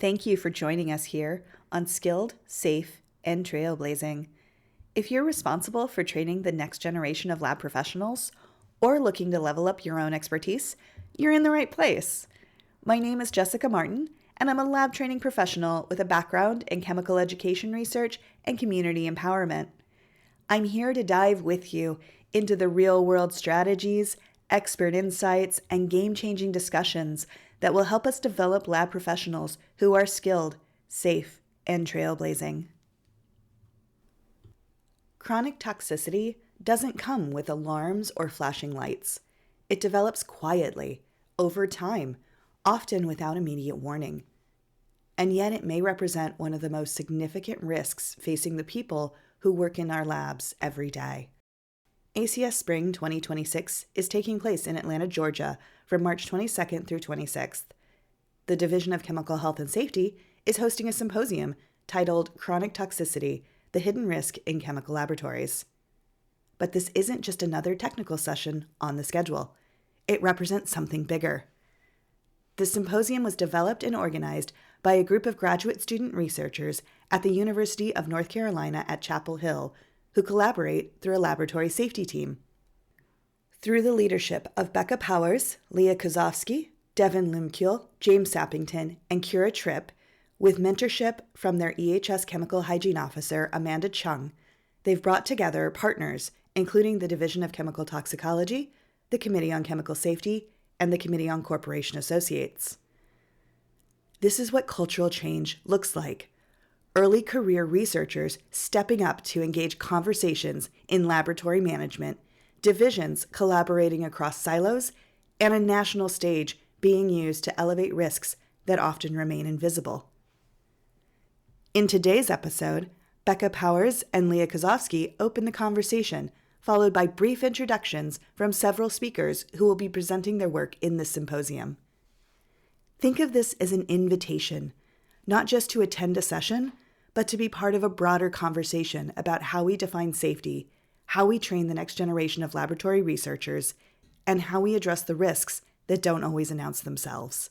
Thank you for joining us here on Skilled, Safe, and Trailblazing. If you're responsible for training the next generation of lab professionals or looking to level up your own expertise, you're in the right place. My name is Jessica Martin, and I'm a lab training professional with a background in chemical education research and community empowerment. I'm here to dive with you into the real-world strategies, expert insights, and game-changing discussions that will help us develop lab professionals who are skilled, safe, and trailblazing. Chronic toxicity doesn't come with alarms or flashing lights. It develops quietly, over time, often without immediate warning. And yet it may represent one of the most significant risks facing the people who work in our labs every day. ACS Spring 2026 is taking place in Atlanta, Georgia from March 22nd through 26th. The Division of Chemical Health and Safety is hosting a symposium titled Chronic Toxicity, the Hidden Risk in Chemical Laboratories. But this isn't just another technical session on the schedule. It represents something bigger. The symposium was developed and organized by a group of graduate student researchers at the University of North Carolina at Chapel Hill who collaborate through a laboratory safety team. Through the leadership of Becca Powers, Leah Kozovsky, Devin Limkule, James Sappington, and Kira Tripp, with mentorship from their EHS Chemical Hygiene Officer, Amanda Chung, they've brought together partners, including the Division of Chemical Toxicology, the Committee on Chemical Safety, and the Committee on Corporation Associates. This is what cultural change looks like. Early career researchers stepping up to engage conversations in laboratory management, divisions collaborating across silos, and a national stage being used to elevate risks that often remain invisible. In today's episode, Becca Powers and Leah Kozovsky open the conversation, followed by brief introductions from several speakers who will be presenting their work in this symposium. Think of this as an invitation, not just to attend a session, but to be part of a broader conversation about how we define safety, how we train the next generation of laboratory researchers, and how we address the risks that don't always announce themselves.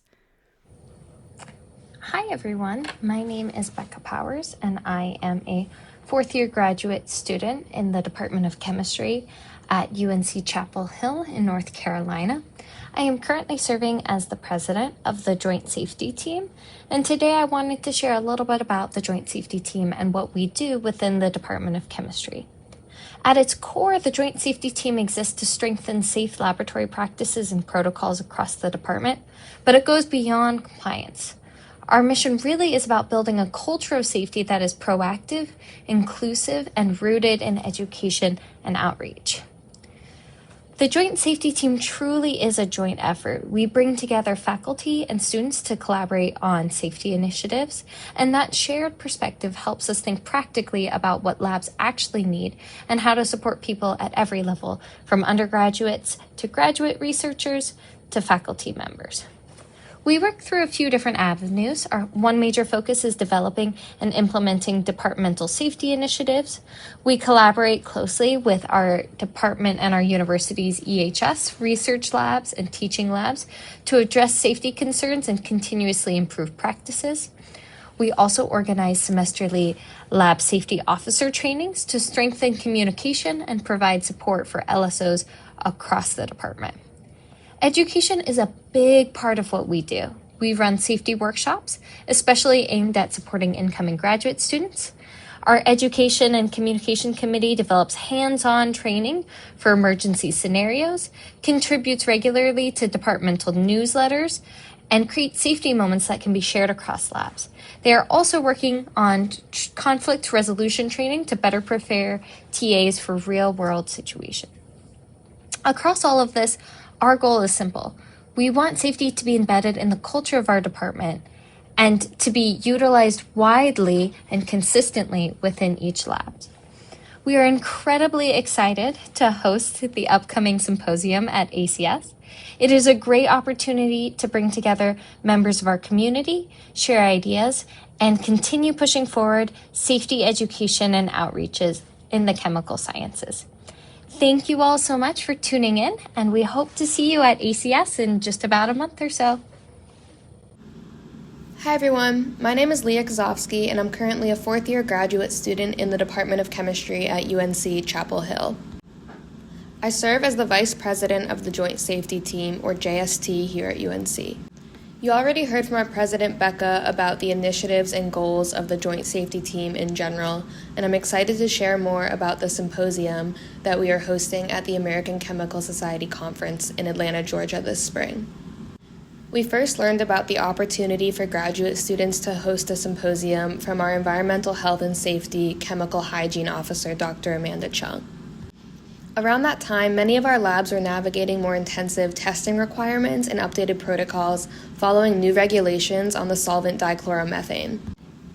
Hi everyone, my name is Becca Powers and I am a fourth-year graduate student in the Department of Chemistry at UNC Chapel Hill in North Carolina. I am currently serving as the president of the Joint Safety Team, and today I wanted to share a little bit about the Joint Safety Team and what we do within the Department of Chemistry. At its core, the Joint Safety Team exists to strengthen safe laboratory practices and protocols across the department, but it goes beyond compliance. Our mission really is about building a culture of safety that is proactive, inclusive, and rooted in education and outreach. The Joint Safety Team truly is a joint effort. We bring together faculty and students to collaborate on safety initiatives, and that shared perspective helps us think practically about what labs actually need and how to support people at every level, from undergraduates to graduate researchers to faculty members. We work through a few different avenues. Our one major focus is developing and implementing departmental safety initiatives. We collaborate closely with our department and our university's EHS research labs and teaching labs to address safety concerns and continuously improve practices. We also organize semesterly lab safety officer trainings to strengthen communication and provide support for LSOs across the department. Education is a big part of what we do. We run safety workshops, especially aimed at supporting incoming graduate students. Our Education and Communication Committee develops hands-on training for emergency scenarios, contributes regularly to departmental newsletters, and creates safety moments that can be shared across labs. They are also working on conflict resolution training to better prepare TAs for real-world situations. Across all of this, our goal is simple. We want safety to be embedded in the culture of our department and to be utilized widely and consistently within each lab. We are incredibly excited to host the upcoming symposium at ACS. It is a great opportunity to bring together members of our community, share ideas, and continue pushing forward safety education and outreaches in the chemical sciences. Thank you all so much for tuning in, and we hope to see you at ACS in just about a month or so. Hi everyone, my name is Leah Kozovsky and I'm currently a fourth-year graduate student in the Department of Chemistry at UNC Chapel Hill. I serve as the Vice President of the Joint Safety Team, or JST, here at UNC. You already heard from our President Becca about the initiatives and goals of the Joint Safety Team in general, and I'm excited to share more about the symposium that we are hosting at the American Chemical Society Conference in Atlanta, Georgia this spring. We first learned about the opportunity for graduate students to host a symposium from our Environmental Health and Safety Chemical Hygiene Officer, Dr. Amanda Chung. Around that time, many of our labs were navigating more intensive testing requirements and updated protocols following new regulations on the solvent dichloromethane.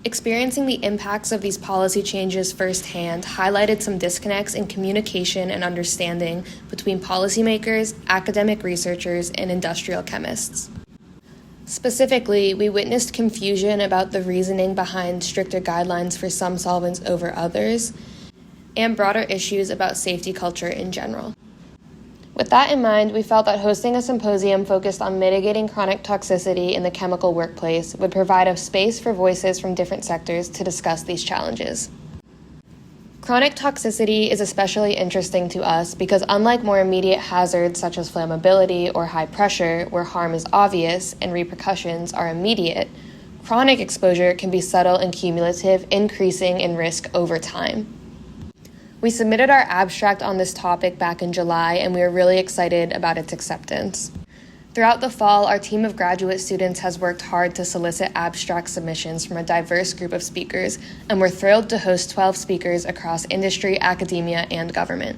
Experiencing the impacts of these policy changes firsthand highlighted some disconnects in communication and understanding between policymakers, academic researchers, and industrial chemists. Specifically, we witnessed confusion about the reasoning behind stricter guidelines for some solvents over others, and broader issues about safety culture in general. With that in mind, we felt that hosting a symposium focused on mitigating chronic toxicity in the chemical workplace would provide a space for voices from different sectors to discuss these challenges. Chronic toxicity is especially interesting to us because unlike more immediate hazards such as flammability or high pressure, where harm is obvious and repercussions are immediate, chronic exposure can be subtle and cumulative, increasing in risk over time. We submitted our abstract on this topic back in July, and we are really excited about its acceptance. Throughout the fall, our team of graduate students has worked hard to solicit abstract submissions from a diverse group of speakers, and we're thrilled to host 12 speakers across industry, academia, and government.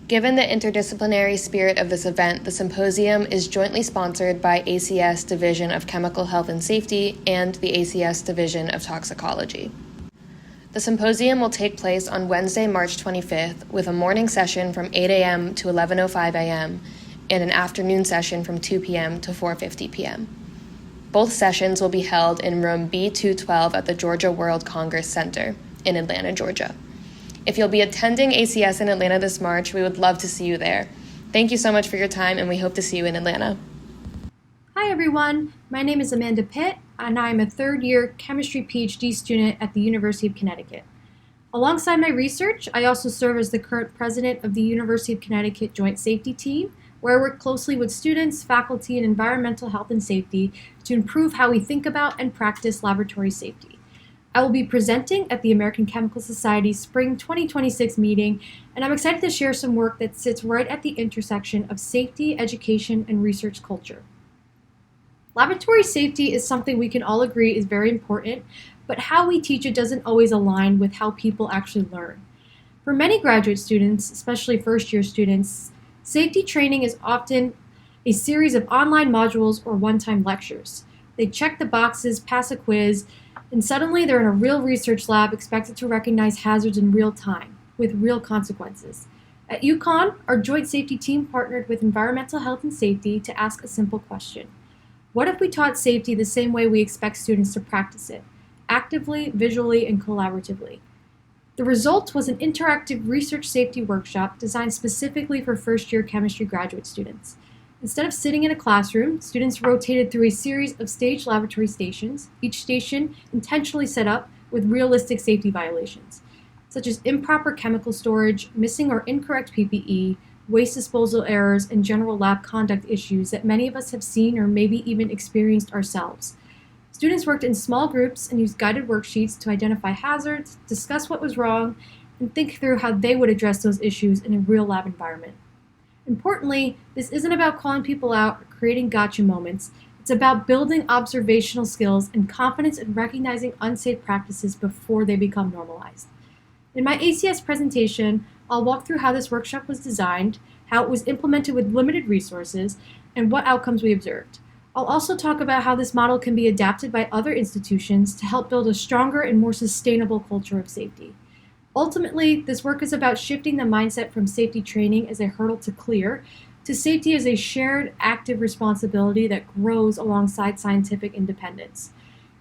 Given the interdisciplinary spirit of this event, the symposium is jointly sponsored by ACS Division of Chemical Health and Safety and the ACS Division of Toxicology. The symposium will take place on Wednesday, March 25th, with a morning session from 8 a.m. to 11:05 a.m., and an afternoon session from 2 p.m. to 4:50 p.m. Both sessions will be held in room B212 at the Georgia World Congress Center in Atlanta, Georgia. If you'll be attending ACS in Atlanta this March, we would love to see you there. Thank you so much for your time, and we hope to see you in Atlanta. Hi everyone, my name is Amanda Pitt, and I'm a third-year chemistry PhD student at the University of Connecticut. Alongside my research, I also serve as the current president of the University of Connecticut Joint Safety Team, where I work closely with students, faculty, and environmental health and safety to improve how we think about and practice laboratory safety. I will be presenting at the American Chemical Society's Spring 2026 meeting, and I'm excited to share some work that sits right at the intersection of safety, education, and research culture. Laboratory safety is something we can all agree is very important, but how we teach it doesn't always align with how people actually learn. For many graduate students, especially first-year students, safety training is often a series of online modules or one-time lectures. They check the boxes, pass a quiz, and suddenly they're in a real research lab expected to recognize hazards in real time, with real consequences. At UConn, our joint safety team partnered with Environmental Health and Safety to ask a simple question. What if we taught safety the same way we expect students to practice it, actively, visually, and collaboratively? The result was an interactive research safety workshop designed specifically for first-year chemistry graduate students. Instead of sitting in a classroom, students rotated through a series of staged laboratory stations, each station intentionally set up with realistic safety violations, such as improper chemical storage, missing or incorrect PPE, waste disposal errors, and general lab conduct issues that many of us have seen or maybe even experienced ourselves. Students worked in small groups and used guided worksheets to identify hazards, discuss what was wrong, and think through how they would address those issues in a real lab environment. Importantly, this isn't about calling people out or creating gotcha moments. It's about building observational skills and confidence in recognizing unsafe practices before they become normalized. In my ACS presentation, I'll walk through how this workshop was designed, how it was implemented with limited resources, and what outcomes we observed. I'll also talk about how this model can be adapted by other institutions to help build a stronger and more sustainable culture of safety. Ultimately, this work is about shifting the mindset from safety training as a hurdle to clear to safety as a shared, active responsibility that grows alongside scientific independence.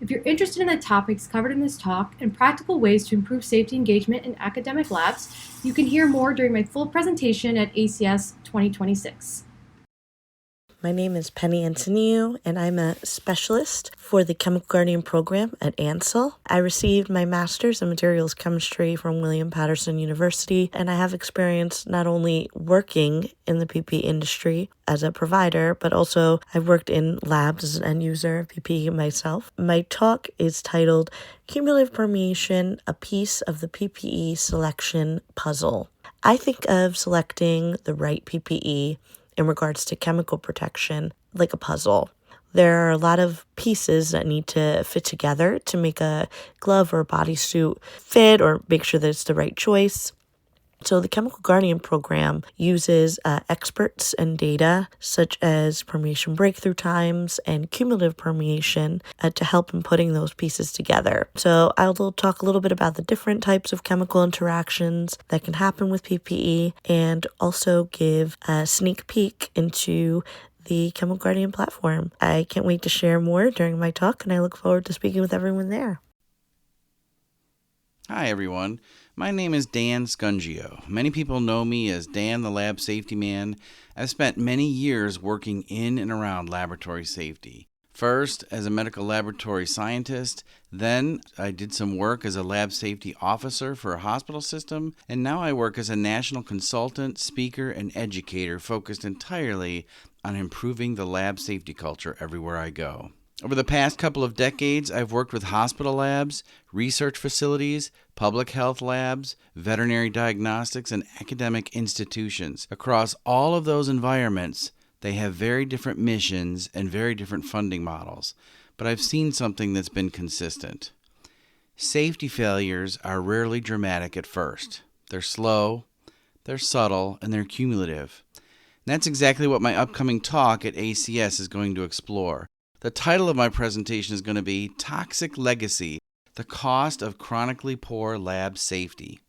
If you're interested in the topics covered in this talk and practical ways to improve safety engagement in academic labs, you can hear more during my full presentation at ACS 2026. My name is Penny Antoniou, and I'm a specialist for the Chemical Guardian program at Ansel. I received my master's in materials chemistry from William Patterson University, and I have experience not only working in the PPE industry as a provider, but also I've worked in labs as an end user of PPE myself. My talk is titled Cumulative Permeation, a Piece of the PPE Selection Puzzle. I think of selecting the right PPE in regards to chemical protection like a puzzle. There are a lot of pieces that need to fit together to make a glove or a bodysuit fit or make sure that it's the right choice. So the Chemical Guardian program uses experts and data such as permeation breakthrough times and cumulative permeation to help in putting those pieces together. So I'll talk a little bit about the different types of chemical interactions that can happen with PPE and also give a sneak peek into the Chemical Guardian platform. I can't wait to share more during my talk, and I look forward to speaking with everyone there. Hi, everyone. My name is Dan Scungio. Many people know me as Dan the Lab Safety Man. I've spent many years working in and around laboratory safety. First, as a medical laboratory scientist, then I did some work as a lab safety officer for a hospital system, and now I work as a national consultant, speaker, and educator focused entirely on improving the lab safety culture everywhere I go. Over the past couple of decades, I've worked with hospital labs, research facilities, public health labs, veterinary diagnostics, and academic institutions. Across all of those environments, they have very different missions and very different funding models. But I've seen something that's been consistent. Safety failures are rarely dramatic at first. They're slow, they're subtle, and they're cumulative. And that's exactly what my upcoming talk at ACS is going to explore. The title of my presentation is going to be Toxic Legacy, the Cost of Chronically Poor Lab Safety.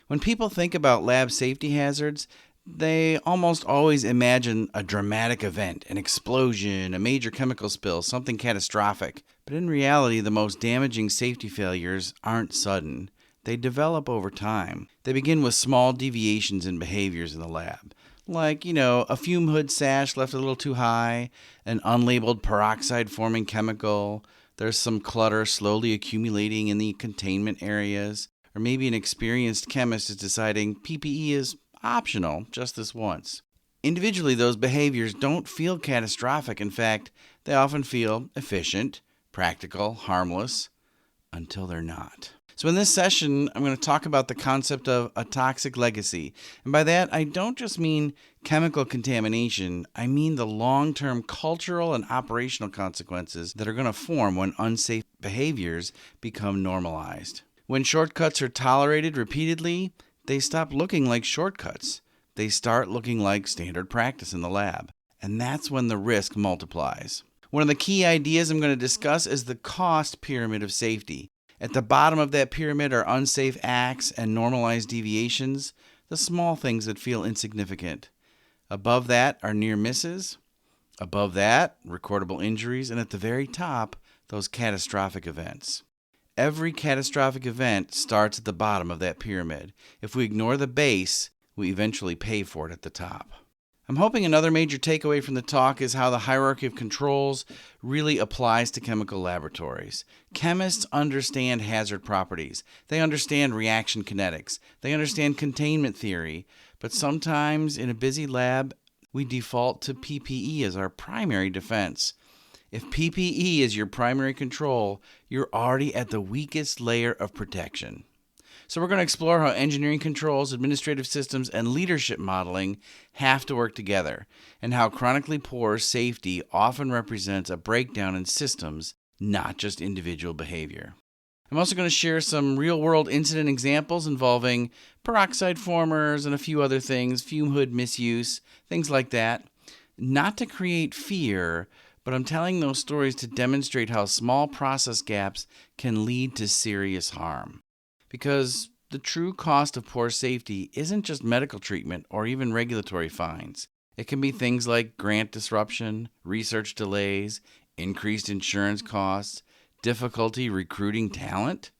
When people think about lab safety hazards, they almost always imagine a dramatic event, an explosion, a major chemical spill, something catastrophic. But in reality, the most damaging safety failures aren't sudden. They develop over time. They begin with small deviations in behaviors in the lab. Like, a fume hood sash left a little too high, an unlabeled peroxide-forming chemical, there's some clutter slowly accumulating in the containment areas, or maybe an experienced chemist is deciding PPE is optional just this once. Individually, those behaviors don't feel catastrophic. In fact, they often feel efficient, practical, harmless, until they're not. So in this session, I'm going to talk about the concept of a toxic legacy. And by that, I don't just mean chemical contamination. I mean the long-term cultural and operational consequences that are going to form when unsafe behaviors become normalized. When shortcuts are tolerated repeatedly, they stop looking like shortcuts. They start looking like standard practice in the lab. And that's when the risk multiplies. One of the key ideas I'm going to discuss is the cost pyramid of safety. At the bottom of that pyramid are unsafe acts and normalized deviations, the small things that feel insignificant. Above that are near misses. Above that, recordable injuries. And at the very top, those catastrophic events. Every catastrophic event starts at the bottom of that pyramid. If we ignore the base, we eventually pay for it at the top. I'm hoping another major takeaway from the talk is how the hierarchy of controls really applies to chemical laboratories. Chemists understand hazard properties. They understand reaction kinetics. They understand containment theory. But sometimes in a busy lab, we default to PPE as our primary defense. If PPE is your primary control, you're already at the weakest layer of protection. So we're going to explore how engineering controls, administrative systems, and leadership modeling have to work together, and how chronically poor safety often represents a breakdown in systems, not just individual behavior. I'm also going to share some real-world incident examples involving peroxide formers and a few other things, fume hood misuse, things like that. Not to create fear, but I'm telling those stories to demonstrate how small process gaps can lead to serious harm. Because the true cost of poor safety isn't just medical treatment or even regulatory fines. It can be things like grant disruption, research delays, increased insurance costs, difficulty recruiting talent,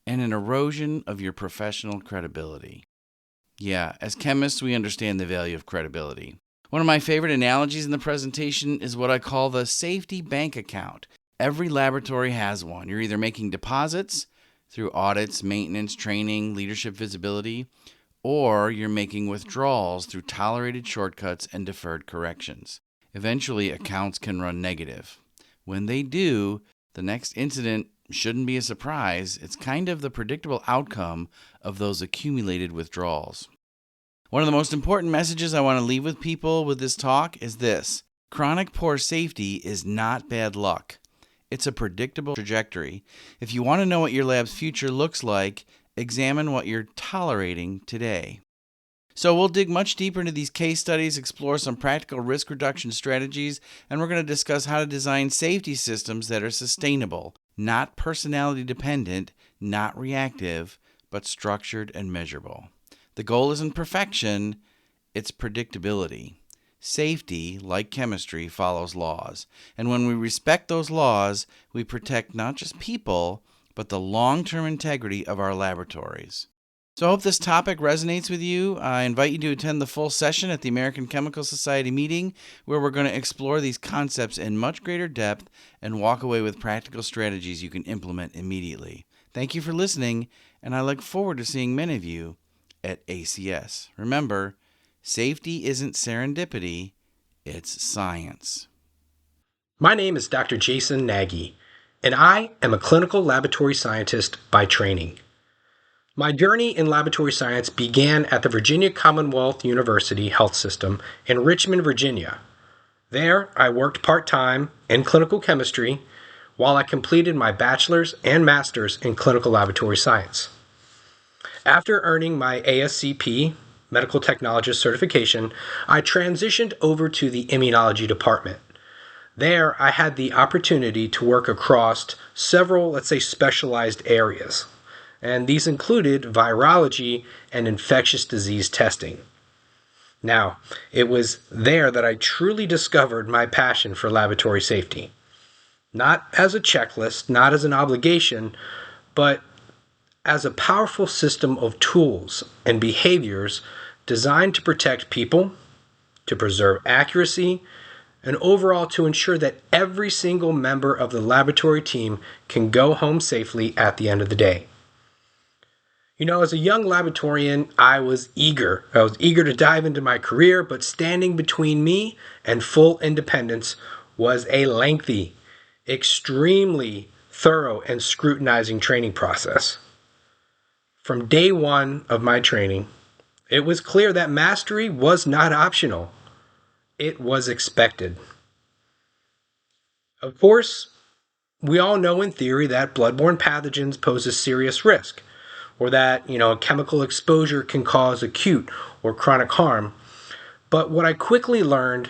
and an erosion of your professional credibility. Yeah, as chemists, we understand the value of credibility. One of my favorite analogies in the presentation is what I call the safety bank account. Every laboratory has one. You're either making deposits through audits, maintenance, training, leadership visibility, or you're making withdrawals through tolerated shortcuts and deferred corrections. Eventually, accounts can run negative. When they do, the next incident shouldn't be a surprise. It's kind of the predictable outcome of those accumulated withdrawals. One of the most important messages I want to leave with people with this talk is this: chronic poor safety is not bad luck. It's a predictable trajectory. If you want to know what your lab's future looks like, examine what you're tolerating today. So we'll dig much deeper into these case studies, explore some practical risk reduction strategies, and we're going to discuss how to design safety systems that are sustainable, not personality dependent, not reactive, but structured and measurable. The goal isn't perfection, it's predictability. Safety, like chemistry, follows laws. And when we respect those laws, we protect not just people, but the long-term integrity of our laboratories. So I hope this topic resonates with you. I invite you to attend the full session at the American Chemical Society meeting, where we're going to explore these concepts in much greater depth and walk away with practical strategies you can implement immediately. Thank you for listening, and I look forward to seeing many of you at ACS. Remember, safety isn't serendipity, it's science. My name is Dr. Jason Nagy, and I am a clinical laboratory scientist by training. My journey in laboratory science began at the Virginia Commonwealth University Health System in Richmond, Virginia. There, I worked part-time in clinical chemistry while I completed my bachelor's and master's in clinical laboratory science. After earning my ASCP, Medical Technologist certification, I transitioned over to the immunology department. There, I had the opportunity to work across several, specialized areas, and these included virology and infectious disease testing. Now, it was there that I truly discovered my passion for laboratory safety. Not as a checklist, not as an obligation, but as a powerful system of tools and behaviors designed to protect people, to preserve accuracy, and overall to ensure that every single member of the laboratory team can go home safely at the end of the day. As a young laboratorian, I was eager to dive into my career, but standing between me and full independence was a lengthy, extremely thorough and scrutinizing training process. From day one of my training, it was clear that mastery was not optional. It was expected. Of course, we all know in theory that bloodborne pathogens pose a serious risk, or that, a chemical exposure can cause acute or chronic harm. But what I quickly learned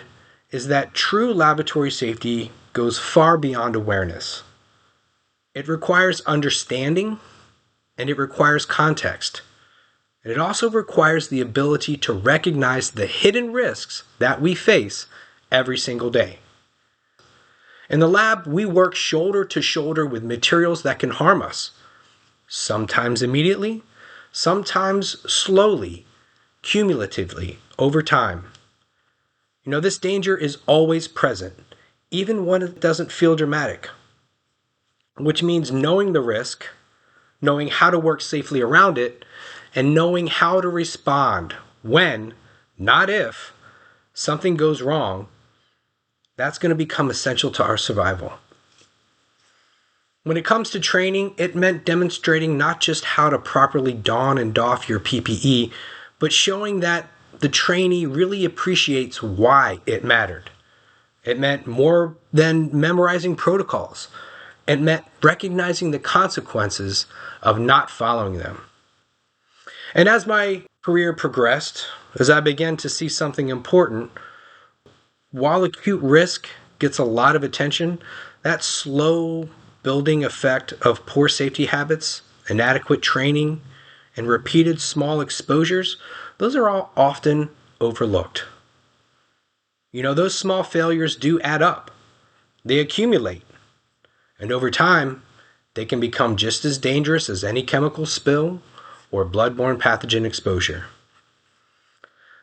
is that true laboratory safety goes far beyond awareness. It requires understanding, and it requires context. And it also requires the ability to recognize the hidden risks that we face every single day. In the lab, we work shoulder to shoulder with materials that can harm us, sometimes immediately, sometimes slowly, cumulatively, over time. This danger is always present, even when it doesn't feel dramatic, which means knowing the risk, knowing how to work safely around it, and knowing how to respond when, not if, something goes wrong, that's going to become essential to our survival. When it comes to training, it meant demonstrating not just how to properly don and doff your PPE, but showing that the trainee really appreciates why it mattered. It meant more than memorizing protocols. It meant recognizing the consequences of not following them. And as my career progressed, as I began to see something important, while acute risk gets a lot of attention, that slow building effect of poor safety habits, inadequate training, and repeated small exposures, those are all often overlooked. Those small failures do add up. They accumulate. And over time, they can become just as dangerous as any chemical spill or bloodborne pathogen exposure.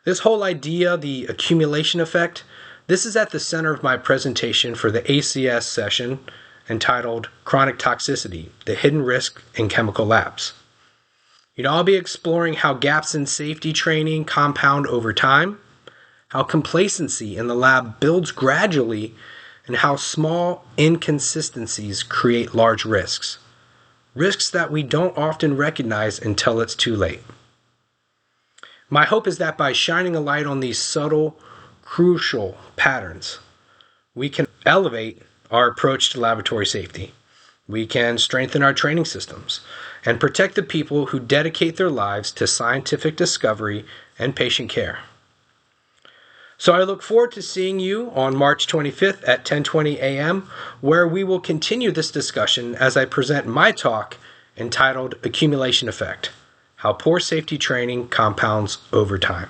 This whole idea, the accumulation effect, this is at the center of my presentation for the ACS session entitled Chronic Toxicity, the Hidden Risk in Chemical Labs. I'll be exploring how gaps in safety training compound over time, how complacency in the lab builds gradually, and how small inconsistencies create large risks. Risks that we don't often recognize until it's too late. My hope is that by shining a light on these subtle, crucial patterns, we can elevate our approach to laboratory safety. We can strengthen our training systems and protect the people who dedicate their lives to scientific discovery and patient care. So I look forward to seeing you on March 25th at 10:20 a.m., where we will continue this discussion as I present my talk entitled Accumulation Effect: How Poor Safety Training Compounds Over Time.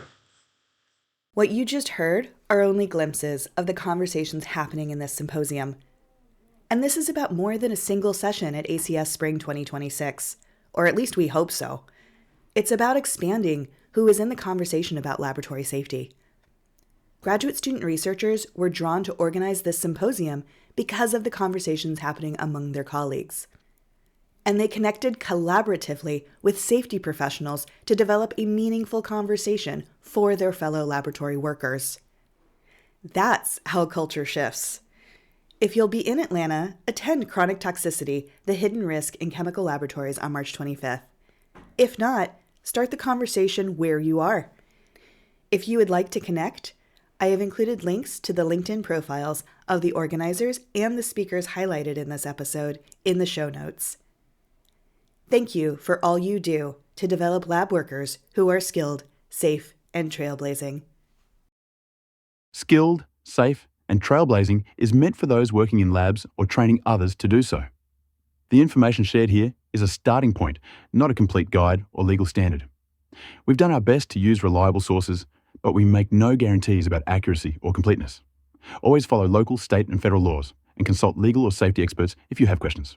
What you just heard are only glimpses of the conversations happening in this symposium. And this is about more than a single session at ACS Spring 2026, or at least we hope so. It's about expanding who is in the conversation about laboratory safety. Graduate student researchers were drawn to organize this symposium because of the conversations happening among their colleagues. And they connected collaboratively with safety professionals to develop a meaningful conversation for their fellow laboratory workers. That's how culture shifts. If you'll be in Atlanta, attend Chronic Toxicity, the Hidden Risk in Chemical Laboratories on March 25th. If not, start the conversation where you are. If you would like to connect, I have included links to the LinkedIn profiles of the organizers and the speakers highlighted in this episode in the show notes. Thank you for all you do to develop lab workers who are skilled, safe, and trailblazing. Skilled, safe, and trailblazing is meant for those working in labs or training others to do so. The information shared here is a starting point, not a complete guide or legal standard. We've done our best to use reliable sources, but we make no guarantees about accuracy or completeness. Always follow local, state, and federal laws and consult legal or safety experts if you have questions.